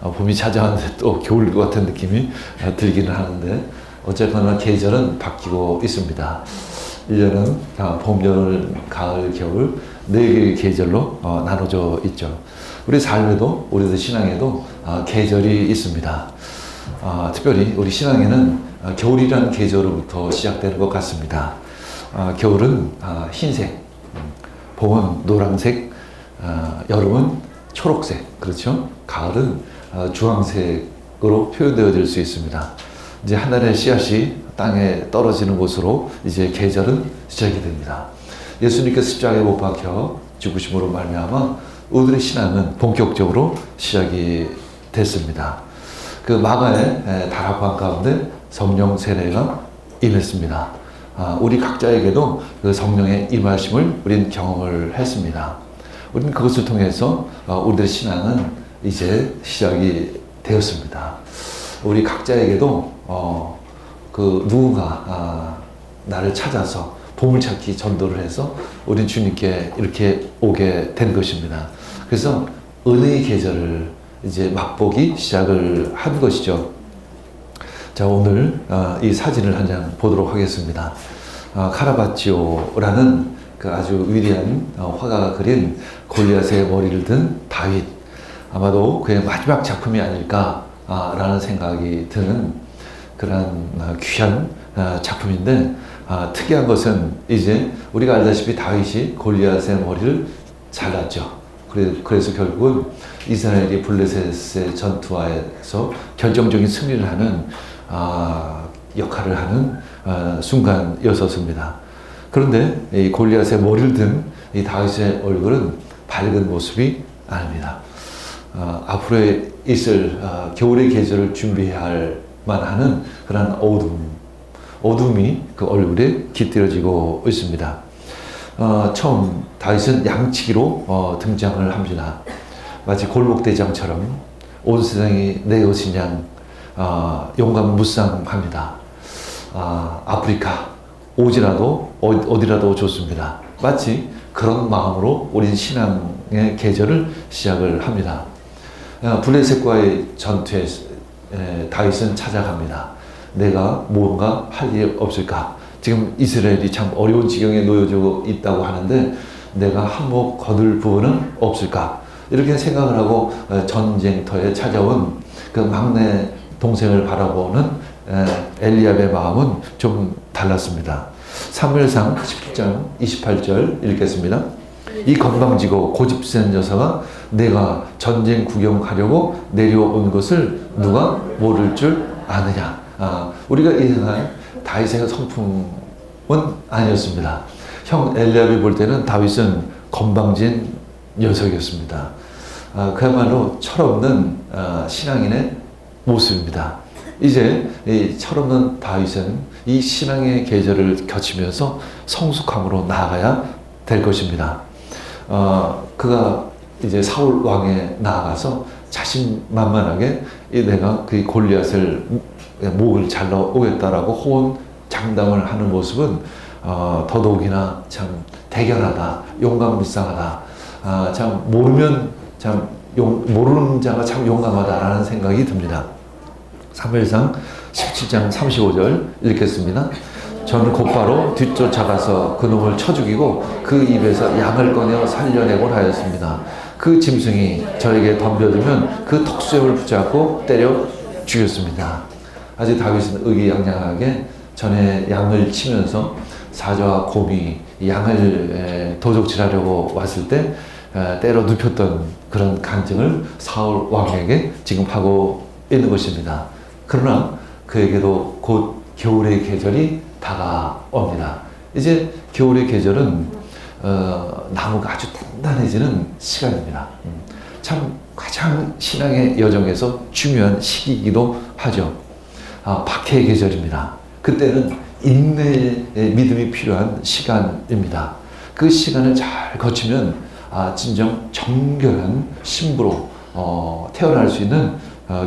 봄이 찾아왔는데 또 겨울 같은 느낌이 들기는 하는데 어쨌거나 계절은 바뀌고 있습니다. 1년은 봄, 여름, 가을, 겨울 4개의 계절로 나눠져 있죠. 우리 삶에도 우리들 신앙에도 계절이 있습니다. 특별히 우리 신앙에는 겨울이라는 계절로부터 시작되는 것 같습니다. 겨울은 흰색, 봄은 노란색, 여름은 초록색, 그렇죠? 가을은 주황색으로 표현되어질 수 있습니다. 이제 하늘의 씨앗이 땅에 떨어지는 곳으로 이제 계절은 시작이 됩니다. 예수님께서 십자가에 못 박혀 죽으심으로 말미암아 우리들의 신앙은 본격적으로 시작이 됐습니다. 그 마가의 다락방 가운데 성령 세례가 임했습니다. 우리 각자에게도 그 성령의 임하심을 우리는 경험을 했습니다. 우리는 그것을 통해서 우리들의 신앙은 이제 시작이 되었습니다. 우리 각자에게도 그 누군가 나를 찾아서 보물찾기 전도를 해서 우린 주님께 이렇게 오게 된 것입니다. 그래서 은혜의 계절을 이제 맛보기 시작을 한 것이죠. 자, 오늘 이 사진을 한 장 보도록 하겠습니다. 카라바치오라는 그 아주 위대한 화가가 그린 골리앗의 머리를 든 다윗, 아마도 그의 마지막 작품이 아닐까라는 생각이 드는 그런 귀한 작품인데, 특이한 것은 이제 우리가 알다시피 다윗이 골리앗의 머리를 잘랐죠. 그래서 결국은 이스라엘이 블레셋의 전투에서 결정적인 승리를 하는 역할을 하는 순간이었습니다. 그런데 이 골리앗의 머리를 든 이 다윗의 얼굴은 밝은 모습이 아닙니다. 앞으로 있을 겨울의 계절을 준비해야 할 만하는 그런 어둠이 그 얼굴에 깃들어지고 있습니다. 처음 다윗은 양치기로 등장을 합니다. 마치 골목대장처럼 온 세상이 내 것인 양 용감무쌍합니다. 아프리카 오지라도 어디라도 좋습니다. 마치 그런 마음으로 우리 신앙의 계절을 시작을 합니다. 블레셋과의 전투에 다윗은 찾아갑니다. 내가 뭔가 할 일이 없을까? 지금 이스라엘이 참 어려운 지경에 놓여져 있다고 하는데 내가 한몫 거둘 부분은 없을까? 이렇게 생각을 하고 전쟁터에 찾아온 그 막내 동생을 바라보는 엘리압의 마음은 좀 달랐습니다. 사무엘상 17장 28절 읽겠습니다. 이 건방지고 고집센 여사가 내가 전쟁 구경하려고 내려온 것을 누가 모를 줄 아느냐. 우리가 예상한 다윗의 성품은 아니었습니다. 형 엘리압이 볼 때는 다윗은 건방진 녀석이었습니다. 그야말로 철없는 신앙인의 모습입니다. 이제 이 철없는 다윗은 이 신앙의 계절을 거치면서 성숙함으로 나아가야 될 것입니다. 그가 이제 사울 왕에 나아가서 자신만만하게 내가 그 골리앗을 목을 잘라 오겠다라고 호언 장담을 하는 모습은 더더욱이나 참 대견하다, 용감무쌍하다. 참 모르면 모르는 자가 참 용감하다라는 생각이 듭니다. 사무엘상 17장 35절 읽겠습니다. 저는 곧바로 뒤쫓아가서 그놈을 쳐 죽이고 그 입에서 양을 꺼내 살려내곤 하였습니다. 그 짐승이 저에게 덤벼들면 그 턱수염을 붙잡고 때려 죽였습니다. 아직 다윗은 의기양양하게 전에 양을 치면서 사자와 곰이 양을 도적질하려고 왔을 때 때려 눕혔던 그런 간증을 사울 왕에게 지금 하고 있는 것입니다. 그러나 그에게도 곧 겨울의 계절이 다가옵니다. 이제 겨울의 계절은 나무가 아주 단단해지는 시간입니다. 참 가장 신앙의 여정에서 중요한 시기이기도 하죠. 박해의 계절입니다. 그때는 인내의 믿음이 필요한 시간입니다. 그 시간을 잘 거치면 진정 정결한 신부로 태어날 수 있는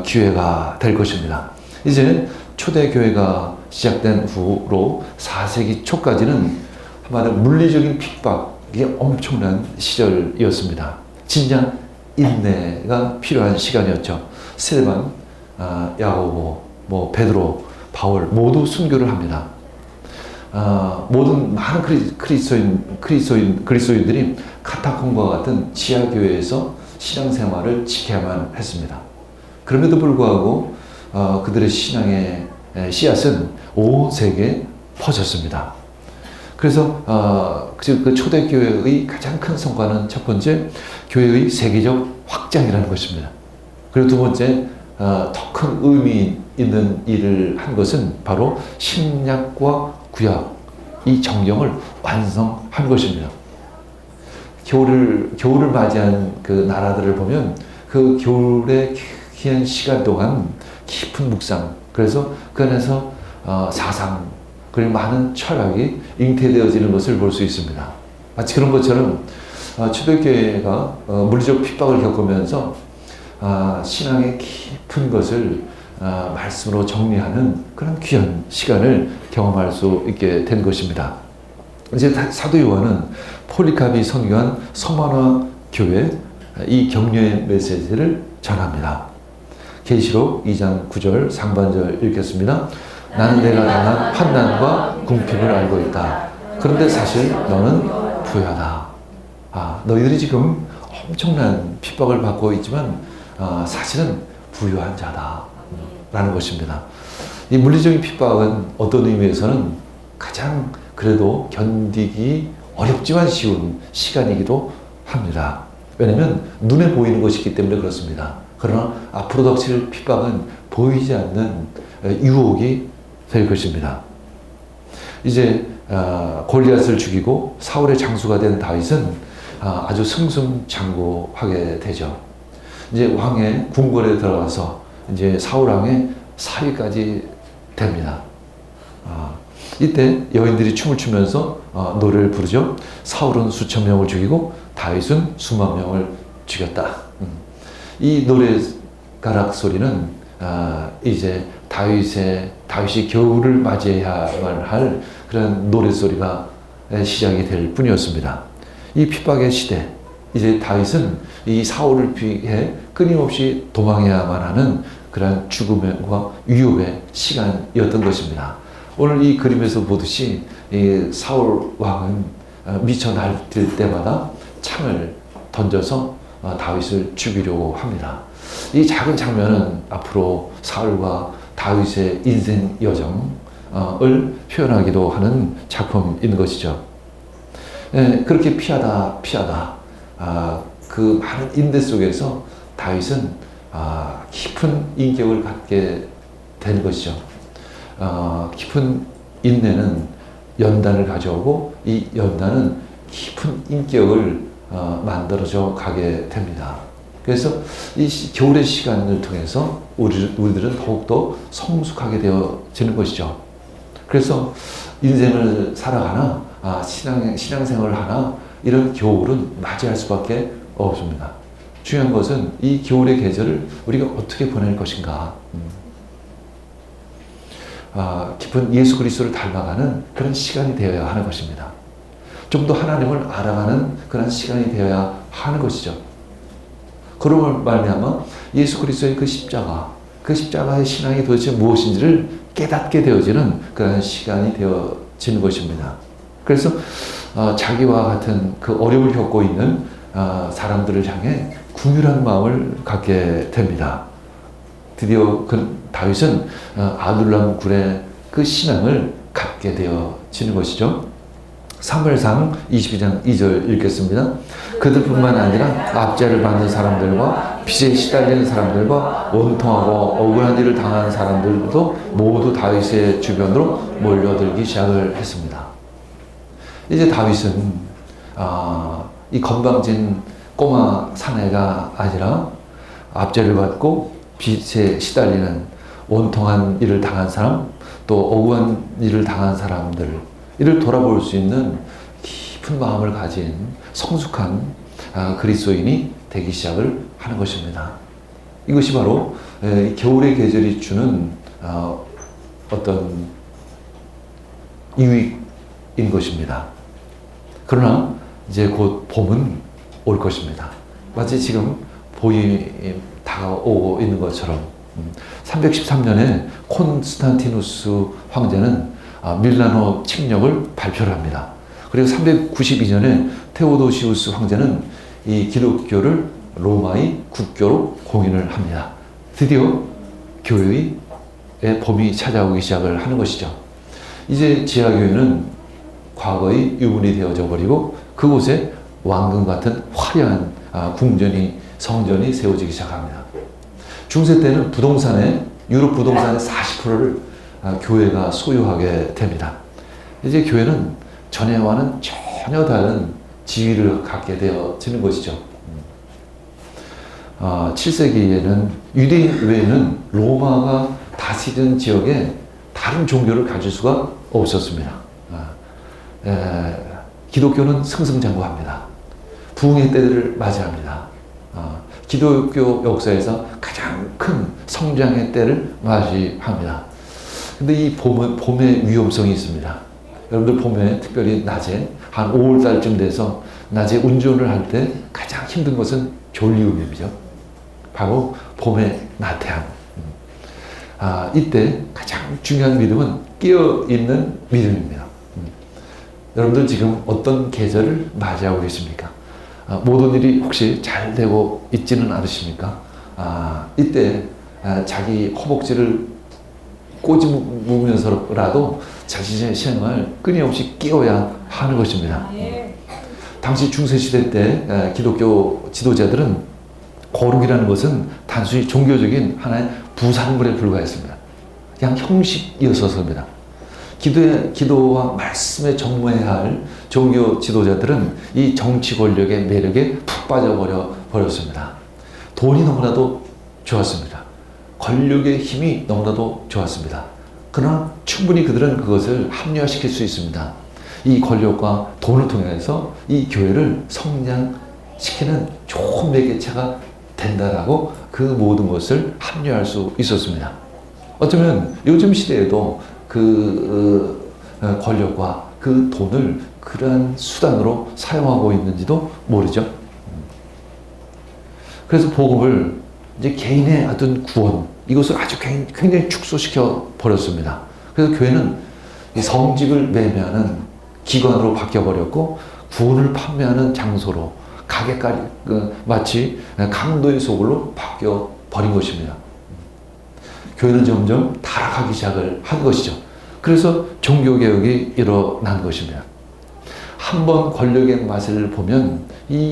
기회가 될 것입니다. 이제 초대교회가 시작된 후로 4세기 초까지는 한마디로 물리적인 핍박이 엄청난 시절이었습니다. 진짜 인내가 필요한 시간이었죠. 스테반, 야고보, 베드로, 바울 모두 순교를 합니다. 모든 많은 그리스도인들이 카타콤과 같은 지하교회에서 신앙생활을 지켜야만 했습니다. 그럼에도 불구하고 그들의 신앙의 씨앗은 온 세계에 퍼졌습니다. 그래서 그 초대교회의 가장 큰 성과는 첫 번째, 교회의 세계적 확장이라는 것입니다. 그리고 두 번째, 더 큰 의미 있는 일을 한 것은 바로 신약과 구약, 이 정경을 완성한 것입니다. 겨울을 맞이한 그 나라들을 보면 그 겨울의 긴 시간 동안 깊은 묵상, 그래서 그 안에서 사상, 그리고 많은 철학이 잉태되어지는 것을 볼 수 있습니다. 마치 그런 것처럼 초대교회가 물리적 핍박을 겪으면서 신앙의 깊은 것을 말씀으로 정리하는 그런 귀한 시간을 경험할 수 있게 된 것입니다. 이제 사도 요한은 폴리카비 선교한 서만화 교회 이 격려의 메시지를 전합니다. 계시록 2장 9절 상반절 읽겠습니다. 나는 내가 당한 환난과 궁핍을 알고 있다. 그런데 사실 너는 부유하다. 너희들이 지금 엄청난 핍박을 받고 있지만 사실은 부유한 자다. 라는 것입니다. 이 물리적인 핍박은 어떤 의미에서는 가장 그래도 견디기 어렵지만 쉬운 시간이기도 합니다. 왜냐하면 눈에 보이는 것이기 때문에 그렇습니다. 그러나 앞으로 닥칠 핍박은 보이지 않는 유혹이 될 것입니다. 이제 골리앗을 죽이고 사울의 장수가 된 다윗은 아주 승승장구하게 되죠. 이제 왕의 궁궐에 들어가서 이제 사울 왕의 사위까지 됩니다. 이때 여인들이 춤을 추면서 노래를 부르죠. 사울은 수천 명을 죽이고 다윗은 수만 명을 죽였다. 이 노래가락 소리는 이제 다윗이 겨울을 맞이해야만 할 그런 노래 소리가 시작이 될 뿐이었습니다. 이 핍박의 시대, 이제 다윗은 이 사울을 피해 끊임없이 도망해야만 하는 그런 죽음과 위협의 시간이었던 것입니다. 오늘 이 그림에서 보듯이 이 사울 왕은 미쳐 날뛸 때마다 창을 던져서 다윗을 죽이려고 합니다. 이 작은 장면은 앞으로 사울과 다윗의 인생 여정을 표현하기도 하는 작품인 것이죠. 그렇게 피하다 그 많은 인대 속에서 다윗은 깊은 인격을 갖게 되는 것이죠. 깊은 인내는 연단을 가져오고 이 연단은 깊은 인격을 만들어져 가게 됩니다. 그래서 이 겨울의 시간을 통해서 우리들은 더욱더 성숙하게 되어지는 것이죠. 그래서 인생을 살아가나 신앙생활을 하나 이런 겨울은 맞이할 수밖에 없습니다. 중요한 것은 이 겨울의 계절을 우리가 어떻게 보낼 것인가. 깊은 예수 그리스도를 닮아가는 그런 시간이 되어야 하는 것입니다. 좀 더 하나님을 알아가는 그런 시간이 되어야 하는 것이죠. 그런 말미암아 예수 그리스도의 그 십자가의 신앙이 도대체 무엇인지를 깨닫게 되어지는 그런 시간이 되어지는 것입니다. 그래서 자기와 같은 그 어려움을 겪고 있는 사람들을 향해 긍휼한 마음을 갖게 됩니다. 드디어 그 다윗은 아둘람 굴의 그 신앙을 갖게 되어지는 것이죠. 사무엘상 22장 2절 읽겠습니다. 그들뿐만 아니라 압제를 받는 사람들과 빚에 시달리는 사람들과 원통하고 억울한 일을 당하는 사람들도 모두 다윗의 주변으로 몰려들기 시작을 했습니다. 이제 다윗은 이 건방진 꼬마 사내가 아니라 압제를 받고 빚에 시달리는 원통한 일을 당한 사람, 또 억울한 일을 당한 사람들, 이를 돌아볼 수 있는 깊은 마음을 가진 성숙한 그리스도인이 되기 시작을 하는 것입니다. 이것이 바로 겨울의 계절이 주는 어떤 유익인 것입니다. 그러나 이제 곧 봄은 올 것입니다. 마치 지금 봄이 다가오고 있는 것처럼 313년에 콘스탄티누스 황제는 밀라노 침략을 발표를 합니다. 그리고 392년에 테오도시우스 황제는 이 기독교를 로마의 국교로 공인을 합니다. 드디어 교회의 봄이 찾아오기 시작을 하는 것이죠. 이제 지하교회는 과거의 유물이 되어져 버리고 그곳에 왕궁 같은 화려한 궁전이 성전이 세워지기 시작합니다. 중세 때는 유럽 부동산의 40%를 교회가 소유하게 됩니다. 이제 교회는 전에와는 전혀 다른 지위를 갖게 되어지는 것이죠. 7세기에는 유대인 외에는 로마가 다스리는 지역에 다른 종교를 가질 수가 없었습니다. 기독교는 승승장구합니다. 부흥의 때를 맞이합니다. 기독교 역사에서 가장 큰 성장의 때를 맞이합니다. 근데 이 봄의 위험성이 있습니다. 여러분들 봄에 특별히 낮에 한 5월달쯤 돼서 낮에 운전을 할 때 가장 힘든 것은 졸리움이죠. 바로 봄의 나태함. 이때 가장 중요한 믿음은 깨어있는 믿음입니다. 여러분들 지금 어떤 계절을 맞이하고 계십니까? 모든 일이 혹시 잘 되고 있지는 않으십니까? 이때 자기 허벅지를 꼬집으면서라도 자신의 신앙을 끊임없이 깨워야 하는 것입니다. 당시 중세시대 때 기독교 지도자들은 거룩이라는 것은 단순히 종교적인 하나의 부산물에 불과했습니다. 그냥 형식이었습니다. 기도와 말씀에 전무해야 할 종교 지도자들은 이 정치 권력의 매력에 푹 빠져버렸습니다. 돈이 너무나도 좋았습니다. 권력의 힘이 너무나도 좋았습니다. 그러나 충분히 그들은 그것을 합리화시킬 수 있습니다. 이 권력과 돈을 통해서 이 교회를 성장시키는 좋은 매개체가 된다라고 그 모든 것을 합리화할 수 있었습니다. 어쩌면 요즘 시대에도 그 권력과 그 돈을 그러한 수단으로 사용하고 있는지도 모르죠. 그래서 복음을 이제 개인의 어떤 구원, 이것을 아주 굉장히 축소시켜 버렸습니다. 그래서 교회는 성직을 매매하는 기관으로 바뀌어 버렸고, 구원을 판매하는 장소로, 가게까지 마치 강도의 소굴로 바뀌어 버린 것입니다. 교회는 점점 타락하기 시작을 한 것이죠. 그래서 종교개혁이 일어난 것입니다. 한번 권력의 맛을 보면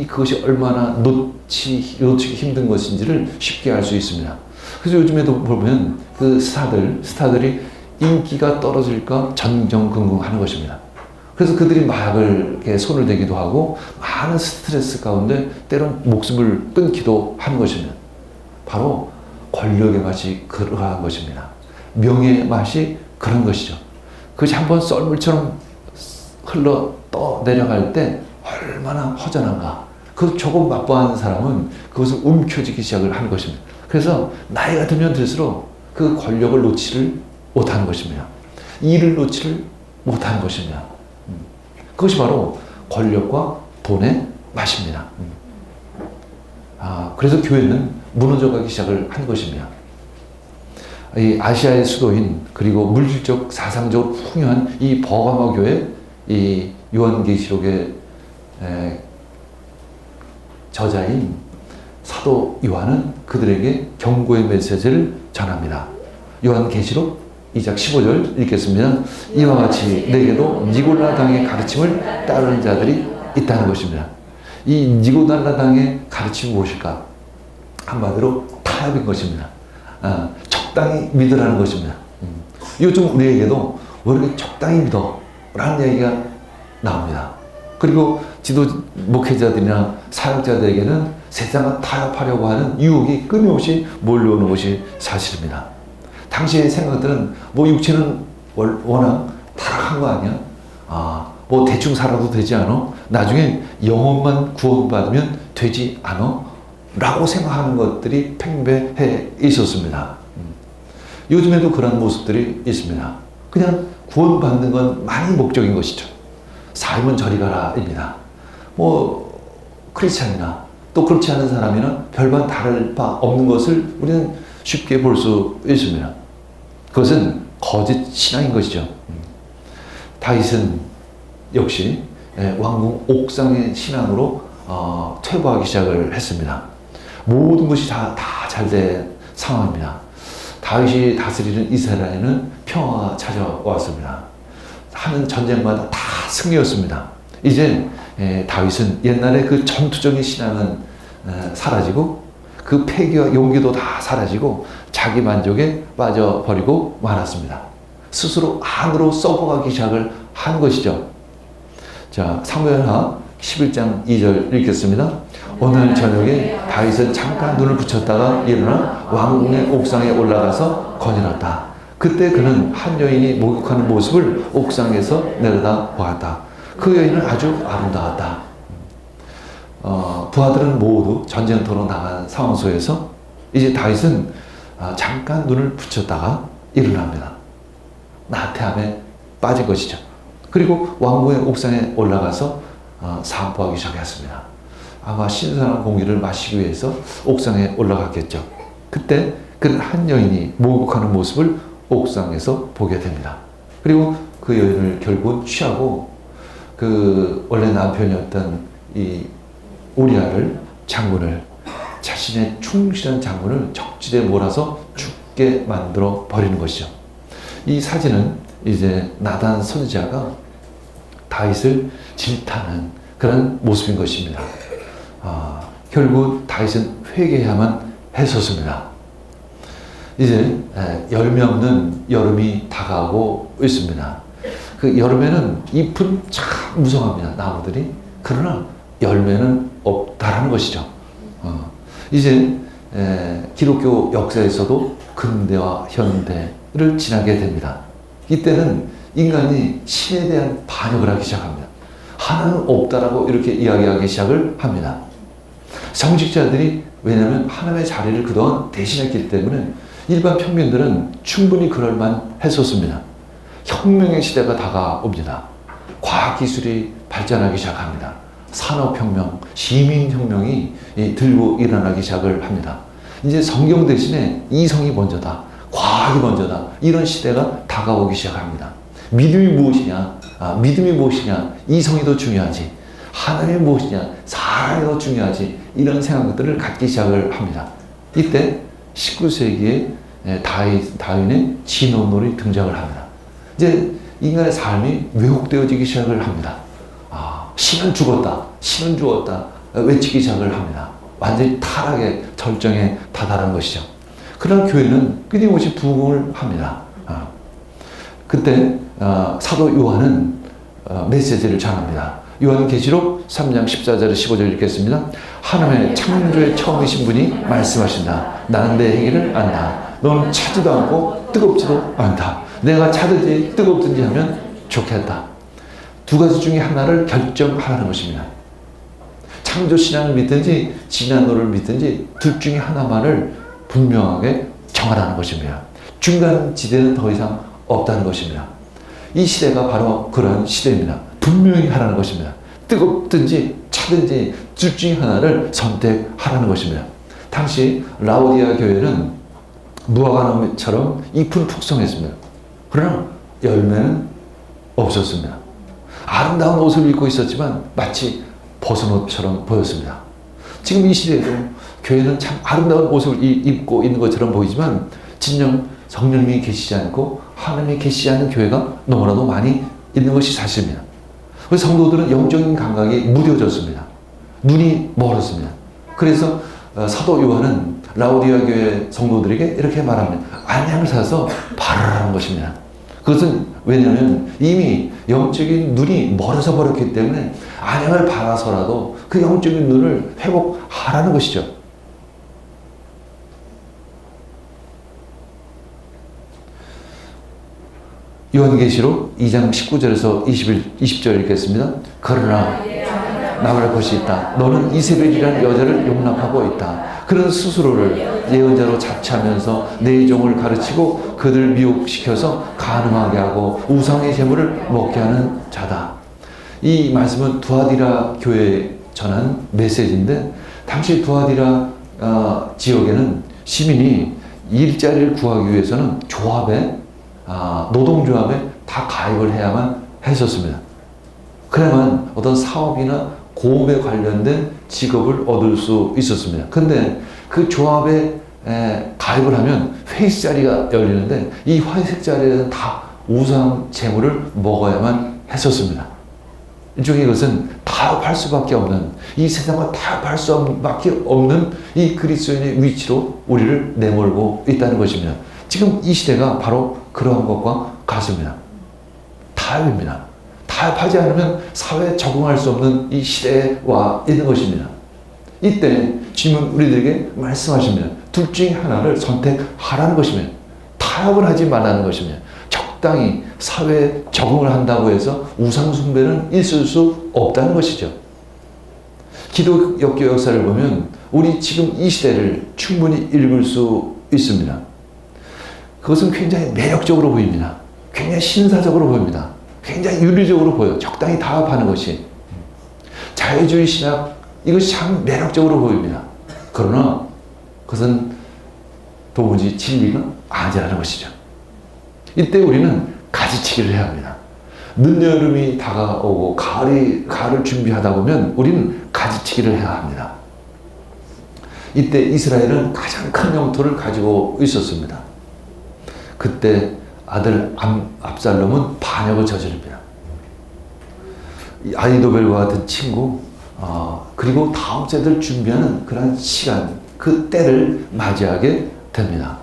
그것이 얼마나 놓치기 힘든 것인지를 쉽게 알 수 있습니다. 그래서 요즘에도 보면 그 스타들이 인기가 떨어질까 전전긍긍하는 것입니다. 그래서 그들이 마약을 손을 대기도 하고 많은 스트레스 가운데 때론 목숨을 끊기도 하는 것입니다. 바로 권력의 맛이 그러한 것입니다. 명예의 맛이 그런 것이죠. 그것이 한번 썰물처럼 흘러 떠내려갈 때 얼마나 허전한가. 그 조금 맛보한 사람은 그것을 움켜쥐기 시작을 하는 것입니다. 그래서 나이가 들면 들수록 그 권력을 놓지를 못하는 것입니다. 일을 놓지를 못하는 것입니다. 그것이 바로 권력과 돈의 맛입니다. 그래서 교회는 무너져가기 시작을 한 것입니다. 이 아시아의 수도인, 그리고 물질적 사상적으로 풍요한 이 버가모 교회, 이 요한계시록의 저자인 사도 요한은 그들에게 경고의 메시지를 전합니다. 요한계시록 2장 15절 읽겠습니다. 이와 같이 내게도 니골라당의 가르침을 따르는 자들이 있다는 것입니다. 이 니골라당의 가르침이 무엇일까? 한마디로 타협인 것입니다. 적당히 믿으라는 것입니다. 요즘 우리에게도 왜 이렇게 적당히 믿어? 라는 얘기가 나옵니다. 그리고 목회자들이나 사역자들에게는 세상과 타협하려고 하는 유혹이 끊임없이 몰려오는 것이 사실입니다. 당시의 생각들은 육체는 워낙 타락한 거 아니야? 대충 살아도 되지 않아? 나중에 영혼만 구원받으면 되지 않아? 라고 생각하는 것들이 팽배해 있었습니다. 요즘에도 그런 모습들이 있습니다. 그냥 구원받는 건 많이 목적인 것이죠. 삶은 저리 가라입니다. 크리스찬이나 또 그렇지 않은 사람이나 별반 다를 바 없는 것을 우리는 쉽게 볼 수 있습니다. 그것은 거짓 신앙인 것이죠. 다윗은 역시 왕궁 옥상의 신앙으로 퇴보하기 시작을 했습니다. 모든 것이 다 잘 된 상황입니다. 다윗이 다스리는 이스라엘에는 평화가 찾아왔습니다. 하는 전쟁마다 다 승리였습니다. 이제 다윗은 옛날에 그 전투적인 신앙은 사라지고 그 패기와 용기도 다 사라지고 자기 만족에 빠져버리고 말았습니다. 스스로 안으로 썩어가기 시작을 한 것이죠. 자, 사무엘하 11장 2절 읽겠습니다. 오늘 저녁에 다윗은 잠깐 눈을 붙였다가 일어나 왕궁의 옥상에 올라가서 거닐었다. 그때 그는 한 여인이 목욕하는 모습을 옥상에서 내려다 보았다. 그 여인은 아주 아름다웠다. 부하들은 모두 전쟁터로 나간 상황 속에서 이제 다윗은 잠깐 눈을 붙였다가 일어납니다. 나태함에 빠진 것이죠. 그리고 왕궁의 옥상에 올라가서散歩하기 시작했습니다. 아마 신선한 공기를 마시기 위해서 옥상에 올라갔겠죠. 그때 그는 한 여인이 목욕하는 모습을 옥상에서 보게 됩니다. 그리고 그 여인을 결국 취하고 그 원래 남편이었던 이 우리아를 장군을 자신의 충실한 장군을 적지대에 몰아서 죽게 만들어 버리는 것이죠. 이 사진은 이제 나단 선지자가 다윗을 질타하는 그런 모습인 것입니다. 결국 다윗은 회개해야만 했었습니다. 이제 열매 없는 여름이 다가오고 있습니다. 그 여름에는 잎은 참 무성합니다. 나무들이. 그러나 열매는 없다라는 것이죠. 이제 기독교 역사에서도 근대와 현대를 지나게 됩니다. 이때는 인간이 신에 대한 반역을 하기 시작합니다. 하나는 없다라고 이렇게 이야기하기 시작을 합니다. 정직자들이 왜냐하면 하나님의 자리를 그동안 대신했기 때문에 일반 평민들은 충분히 그럴만 했었습니다. 혁명의 시대가 다가옵니다. 과학기술이 발전하기 시작합니다. 산업혁명, 시민혁명이 들고 일어나기 시작을 합니다. 이제 성경 대신에 이성이 먼저다, 과학이 먼저다, 이런 시대가 다가오기 시작합니다. 믿음이 무엇이냐, 믿음이 무엇이냐, 이성이 더 중요하지, 하나님이 무엇이냐, 사랑이 더 중요하지, 이런 생각들을 갖기 시작을 합니다. 이때 19세기에 다윈의 진원론이 등장을 합니다. 이제 인간의 삶이 왜곡되어지기 시작을 합니다. 신은 죽었다, 신은 죽었다 외치기 시작을 합니다. 완전히 타락의 절정에 다다른 것이죠. 그러나 교회는 끊임없이 부흥을 합니다. 그때 사도 요한은 메시지를 전합니다. 요한계시록 3장 14절 15절 읽겠습니다. 하나님의 창조의 처음이신 분이 말씀하신다. 나는 내 행위를 안다. 너는 차지도 않고 뜨겁지도 않다. 내가 차든지 뜨겁든지 하면 좋겠다. 두 가지 중에 하나를 결정하라는 것입니다. 창조신앙을 믿든지 진화론을 믿든지 둘 중에 하나만을 분명하게 정하라는 것입니다. 중간 지대는 더 이상 없다는 것입니다. 이 시대가 바로 그런 시대입니다. 분명히 하라는 것입니다. 뜨겁든지 차든지 둘 중에 하나를 선택하라는 것입니다. 당시 라오디아 교회는 무화과나무처럼 잎은 풍성했습니다. 그러나 열매는 없었습니다. 아름다운 옷을 입고 있었지만 마치 벗은 옷처럼 보였습니다. 지금 이 시대에도 교회는 참 아름다운 옷을 입고 있는 것처럼 보이지만 진정 성령님이 계시지 않고 하나님이 계시지 않는 교회가 너무나도 많이 있는 것이 사실입니다. 그래서 성도들은 영적인 감각이 무뎌졌습니다. 눈이 멀었습니다. 그래서 사도 요한은 라오디아 교회 성도들에게 이렇게 말합니다. 안양을 사서 바라라는 것입니다. 그것은 왜냐하면 이미 영적인 눈이 멀어져 버렸기 때문에 안양을 바라서라도 그 영적인 눈을 회복하라는 것이죠. 요한계시록 2장 19절에서 20절 읽겠습니다. 그러나 나말 것이 있다. 너는 이세벨이라는 여자를 용납하고 있다. 그는 스스로를 예언자로 자처하면서 내 종을 가르치고 그들 미혹시켜서 간음하게 하고 우상의 제물을 먹게 하는 자다. 이 말씀은 두아디라 교회에 전한 메시지인데 당시 두아디라 지역에는 시민이 일자리를 구하기 위해서는 조합에 노동조합에 다 가입을 해야만 했었습니다. 그래야만 어떤 사업이나 고업에 관련된 직업을 얻을 수 있었습니다. 근데 그 조합에 가입을 하면 회식 자리가 열리는데 이 회식 자리에는 다 우상 재물을 먹어야만 했었습니다. 일종의 이것은 타협할 수밖에 없는, 이 세상과 타협할 수밖에 없는 이 그리스도인의 위치로 우리를 내몰고 있다는 것입니다. 지금 이 시대가 바로 그러한 것과 같습니다. 타협입니다. 타협하지 않으면 사회에 적응할 수 없는 이 시대에 와 있는 것입니다. 이때 주님은 우리들에게 말씀하십니다. 둘 중에 하나를 선택하라는 것입니다. 타협을 하지 말라는 것입니다. 적당히 사회에 적응을 한다고 해서 우상숭배는 있을 수 없다는 것이죠. 기독교 역사를 보면 우리 지금 이 시대를 충분히 읽을 수 있습니다. 그것은 굉장히 매력적으로 보입니다. 굉장히 신사적으로 보입니다. 굉장히 윤리적으로 보여요. 적당히 타협하는 것이. 자유주의 신학, 이것이 참 매력적으로 보입니다. 그러나 그것은 도무지 진리가 아니라는 것이죠. 이때 우리는 가지치기를 해야 합니다. 늦여름이 다가오고 가을을 준비하다 보면 우리는 가지치기를 해야 합니다. 이때 이스라엘은 가장 큰 영토를 가지고 있었습니다. 그때 아들 압살롬은 반역을 저지릅니다. 아히도벨과 같은 친구, 그리고 다음 세대를 준비하는 그런 시간, 그 때를 맞이하게 됩니다.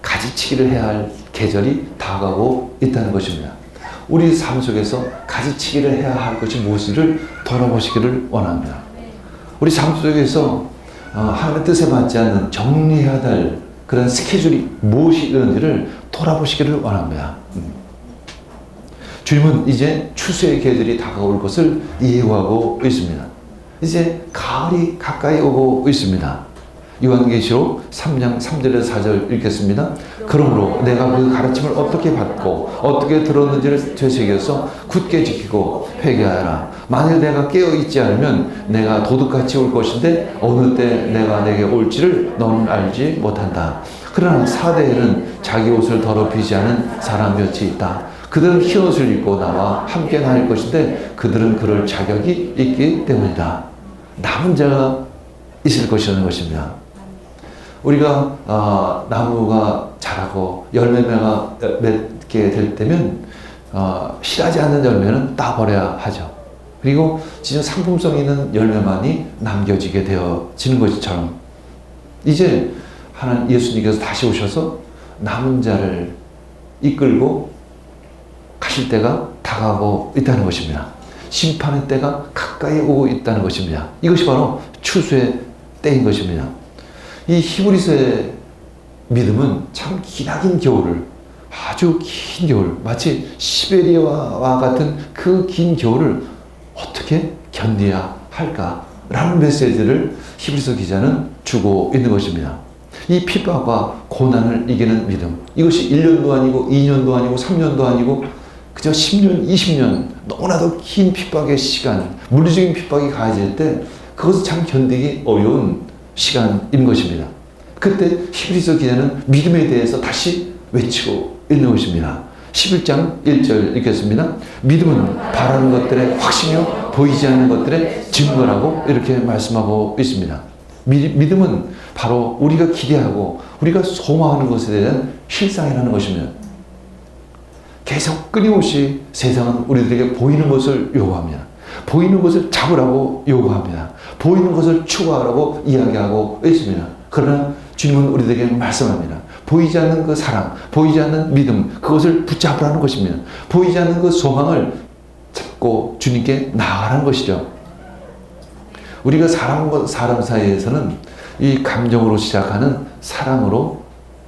가지치기를 해야 할 계절이 다가오고 있다는 것입니다. 우리 삶 속에서 가지치기를 해야 할 것이 무엇인지를 돌아보시기를 원합니다. 우리 삶 속에서 하나님의 뜻에 맞지 않는 정리해야 될 그런 스케줄이 무엇이 있는지를 돌아보시기를 원합니다. 주님은 이제 추수의 계절이 다가올 것을 예고하고 있습니다. 이제 가을이 가까이 오고 있습니다. 요한계시록 3장 3절에서 4절 읽겠습니다. 그러므로 내가 그 가르침을 어떻게 받고 어떻게 들었는지를 되새겨서 굳게 지키고 회개하라. 만일 내가 깨어있지 않으면 내가 도둑같이 올 것인데 어느 때 내가 내게 올지를 너는 알지 못한다. 그러나 사대에는 자기 옷을 더럽히지 않은 사람 몇이 있다. 그들은 흰 옷을 입고 나와 함께 다닐 것인데 그들은 그럴 자격이 있기 때문이다. 남은 자가 있을 것이라는 것입니다. 우리가 나무가 자라고 열매가 맺게 될 때면 실하지 않는 열매는 따버려야 하죠. 그리고 진짜 상품성 있는 열매만이 남겨지게 되어지는 것처럼 이제 하나님 예수님께서 다시 오셔서 남은 자를 이끌고 가실 때가 다가오고 있다는 것입니다. 심판의 때가 가까이 오고 있다는 것입니다. 이것이 바로 추수의 때인 것입니다. 이 히브리서의 믿음은 참 기나긴 겨울을, 아주 긴 겨울, 마치 시베리아와 같은 그 긴 겨울을 어떻게 견뎌야 할까라는 메시지를 히브리서 기자는 주고 있는 것입니다. 이 핍박과 고난을 이기는 믿음, 이것이 1년도 아니고 2년도 아니고 3년도 아니고 그저 10년, 20년 너무나도 긴 핍박의 시간, 물리적인 핍박이 가해질 때 그것을 참 견디기 어려운 시간인 것입니다. 그때 히브리서 기자는 믿음에 대해서 다시 외치고 있는 것입니다. 11장 1절 읽겠습니다. 믿음은 바라는 것들의 확신이요 보이지 않는 것들의 증거라고 이렇게 말씀하고 있습니다. 믿음은 바로 우리가 기대하고 우리가 소망하는 것에 대한 실상이라는 것입니다. 계속 끊임없이 세상은 우리들에게 보이는 것을 요구합니다. 보이는 것을 잡으라고 요구합니다. 보이는 것을 추구하라고 이야기하고 있습니다. 그러나 주님은 우리들에게 말씀합니다. 보이지 않는 그 사랑, 보이지 않는 믿음, 그것을 붙잡으라는 것입니다. 보이지 않는 그 소망을 잡고 주님께 나아가라는 것이죠. 우리가 사람과 사람 사이에서는 이 감정으로 시작하는 사랑으로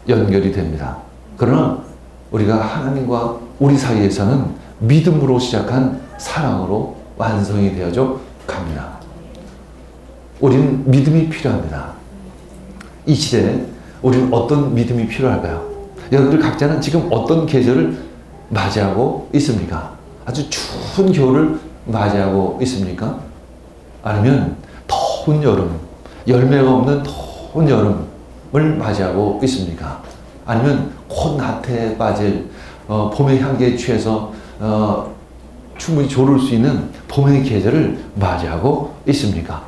연결이 됩니다. 그러나 우리가 하나님과 우리 사이에서는 믿음으로 시작한 사랑으로 완성이 되어져 갑니다. 우리는 믿음이 필요합니다. 이 시대에 우리는 어떤 믿음이 필요할까요? 여러분들 각자는 지금 어떤 계절을 맞이하고 있습니까? 아주 추운 겨울을 맞이하고 있습니까? 아니면 더운 여름, 열매가 없는 더운 여름을 맞이하고 있습니까? 아니면 곧 나태에 빠질 봄의 향기에 취해서 충분히 조를 수 있는 봄의 계절을 맞이하고 있습니까?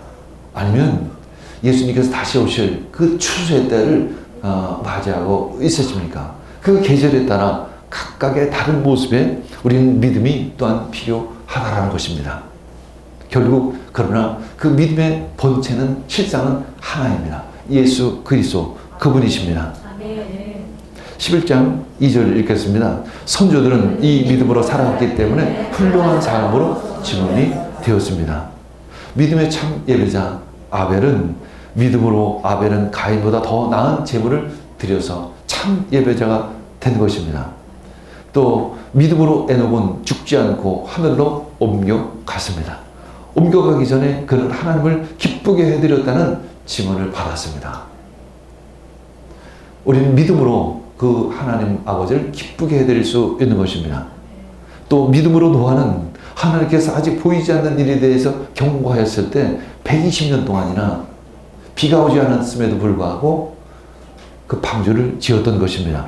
아니면 예수님께서 다시 오실 그 추수의 때를 맞이하고 있으십니까? 그 계절에 따라 각각의 다른 모습에 우리는 믿음이 또한 필요하다는 것입니다. 결국 그러나 그 믿음의 본체는 실상은 하나입니다. 예수 그리스도 그분이십니다. 11장 2절 읽겠습니다. 선조들은 이 믿음으로 살아왔기 때문에 훌륭한 삶으로 증언이 되었습니다. 믿음의 참 예배자 아벨은 믿음으로 아벨은 가인보다 더 나은 제물을 드려서 참 예배자가 된 것입니다. 또 믿음으로 에녹은 죽지 않고 하늘로 옮겨갔습니다. 옮겨가기 전에 그는 하나님을 기쁘게 해드렸다는 증언을 받았습니다. 우리는 믿음으로 그 하나님 아버지를 기쁘게 해드릴 수 있는 것입니다. 또 믿음으로 노아는 하나님께서 아직 보이지 않는 일에 대해서 경고하였을 때 120년 동안이나 비가 오지 않았음에도 불구하고 그 방주를 지었던 것입니다.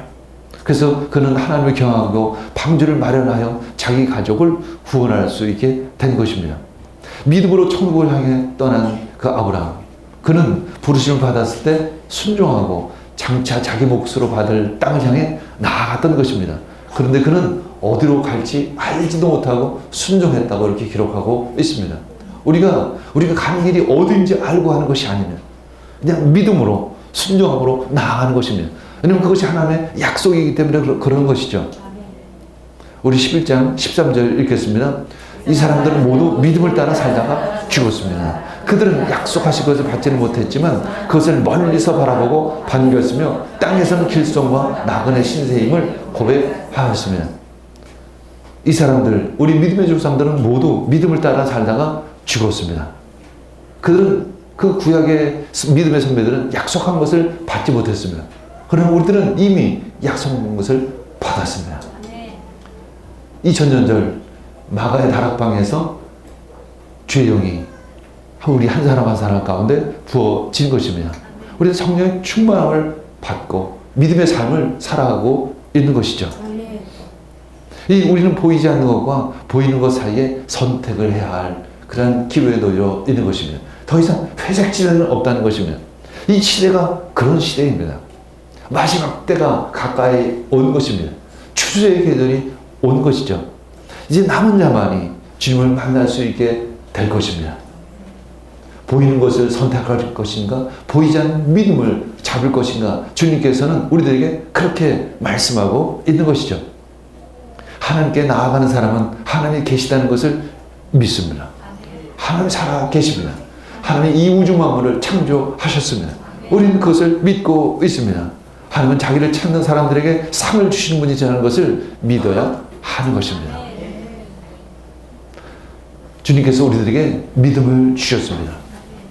그래서 그는 하나님을 경외하고 방주를 마련하여 자기 가족을 구원할 수 있게 된 것입니다. 믿음으로 천국을 향해 떠난 그 아브라함, 그는 부르심을 받았을 때 순종하고 장차 자기 몫으로 받을 땅을 향해 나아갔던 것입니다. 그런데 그는 어디로 갈지 알지도 못하고 순종했다고 이렇게 기록하고 있습니다. 우리가 가는 길이 어딘지 알고 하는 것이 아니면 그냥 믿음으로 순종함으로 나아가는 것입니다. 왜냐하면 그것이 하나님의 약속이기 때문에 그런 것이죠. 우리 11장 13절 읽겠습니다. 이 사람들은 모두 믿음을 따라 살다가 죽었습니다. 그들은 약속하신 것을 받지는 못했지만 그것을 멀리서 바라보고 반겼으며 땅에서는 길손과 나그네 신세임을 고백하였습니다. 이 사람들, 우리 믿음의 조상들은 모두 믿음을 따라 살다가 죽었습니다. 그들은 그 구약의 믿음의 선배들은 약속한 것을 받지 못했습니다. 그러나 우리들은 이미 약속한 것을 받았습니다. 2000년절 마가의 다락방에서 주의 영이 우리 한 사람 한 사람 가운데 부어진 것입니다. 우리는 성령의 충만함을 받고 믿음의 삶을 살아가고 있는 것이죠. 우리는 보이지 않는 것과 보이는 것 사이에 선택을 해야 할 그런 기로에 놓여 있는 것입니다. 더 이상 회색 지대는 없다는 것입니다. 이 시대가 그런 시대입니다. 마지막 때가 가까이 온 것입니다. 추수의 계절이 온 것이죠. 이제 남은 자만이 주님을 만날 수 있게 될 것입니다. 보이는 것을 선택할 것인가, 보이지 않는 믿음을 잡을 것인가, 주님께서는 우리들에게 그렇게 말씀하고 있는 것이죠. 하나님께 나아가는 사람은 하나님이 계시다는 것을 믿습니다. 하나님이 살아 계십니다. 하나님이 이 우주 만물을 창조하셨습니다. 우리는 그것을 믿고 있습니다. 하나님은 자기를 찾는 사람들에게 상을 주시는 분이라는 것을 믿어야 하는 것입니다. 주님께서 우리들에게 믿음을 주셨습니다.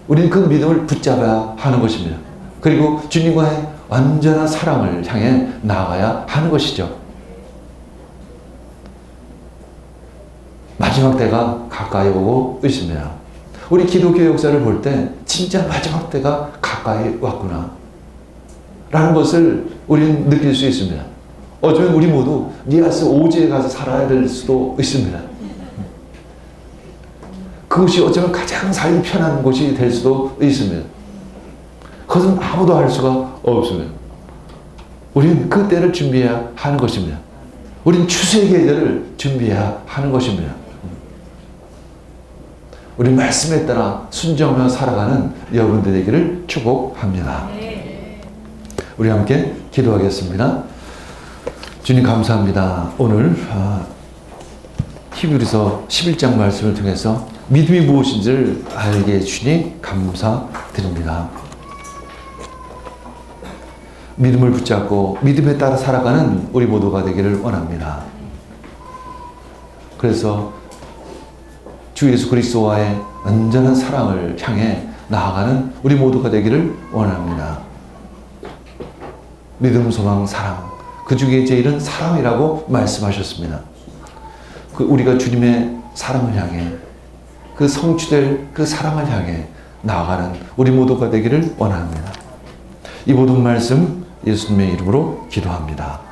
우리는 그 믿음을 붙잡아야 하는 것입니다. 그리고 주님과의 완전한 사랑을 향해 나아가야 하는 것이죠. 마지막 때가 가까이 오고 있습니다. 우리 기독교 역사를 볼 때 진짜 마지막 때가 가까이 왔구나 라는 것을 우리는 느낄 수 있습니다. 어쩌면 우리 모두 니아스 오지에 가서 살아야 될 수도 있습니다. 그것이 어쩌면 가장 살기 편한 곳이 될 수도 있습니다. 그것은 아무도 알 수가 없습니다. 우리는 그 때를 준비해야 하는 것입니다. 우리는 추수의 계절을 준비해야 하는 것입니다. 우리 말씀에 따라 순종하며 살아가는 여러분들 되기를 축복합니다. 우리 함께 기도하겠습니다. 주님 감사합니다. 오늘 히브리서 11장 말씀을 통해서 믿음이 무엇인지를 알게 해주시니 감사드립니다. 믿음을 붙잡고 믿음에 따라 살아가는 우리 모두가 되기를 원합니다. 그래서 주 예수 그리스도와의 온전한 사랑을 향해 나아가는 우리 모두가 되기를 원합니다. 믿음, 소망, 사랑, 그 중에 제일은 사랑이라고 말씀하셨습니다. 우리가 주님의 사랑을 향해 그 성취될 그 사랑을 향해 나아가는 우리 모두가 되기를 원합니다. 이 모든 말씀 예수님의 이름으로 기도합니다.